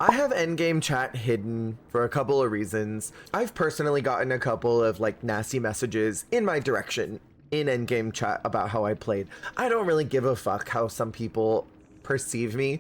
I have endgame chat hidden for a couple of reasons. I've personally gotten a couple of like nasty messages in my direction in endgame chat about how I played. I don't really give a fuck how some people perceive me,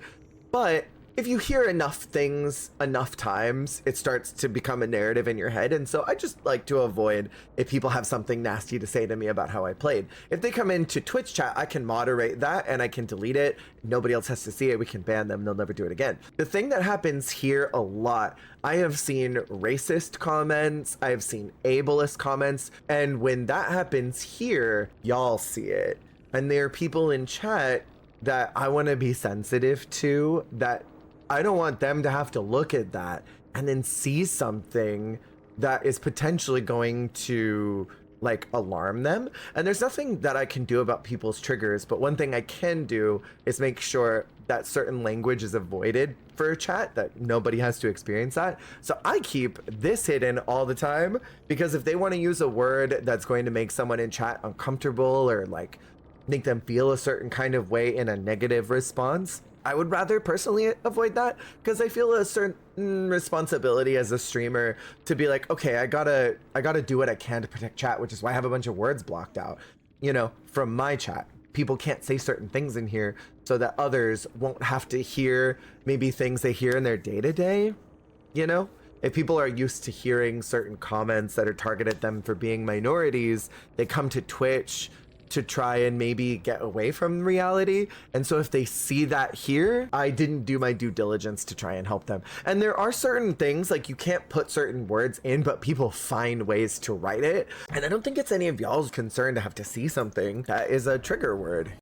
but if you hear enough things enough times, it starts to become a narrative in your head. And so I just like to avoid if people have something nasty to say to me about how I played. If they come into Twitch chat, I can moderate that and I can delete it. Nobody else has to see it. We can ban them. They'll never do it again. The thing that happens here a lot, I have seen racist comments, I've seen ableist comments, and when that happens here, y'all see it. And there are people in chat that I want to be sensitive to, that I don't want them to have to look at that and then see something that is potentially going to like alarm them. And there's nothing that I can do about people's triggers, but one thing I can do is make sure that certain language is avoided for chat, that nobody has to experience that. So I keep this hidden all the time, because if they want to use a word that's going to make someone in chat uncomfortable or like make them feel a certain kind of way in a negative response, I would rather personally avoid that, because I feel a certain responsibility as a streamer to be like, okay, I gotta do what I can to protect chat, which is why I have a bunch of words blocked out, you know, from my chat. People can't say certain things in here so that others won't have to hear maybe things they hear in their day-to-day, you know? If people are used to hearing certain comments that are targeted at them for being minorities, they come to Twitch to try and maybe get away from reality. And so if they see that here, I didn't do my due diligence to try and help them. And there are certain things, like you can't put certain words in, but people find ways to write it. And I don't think it's any of y'all's concern to have to see something that is a trigger word.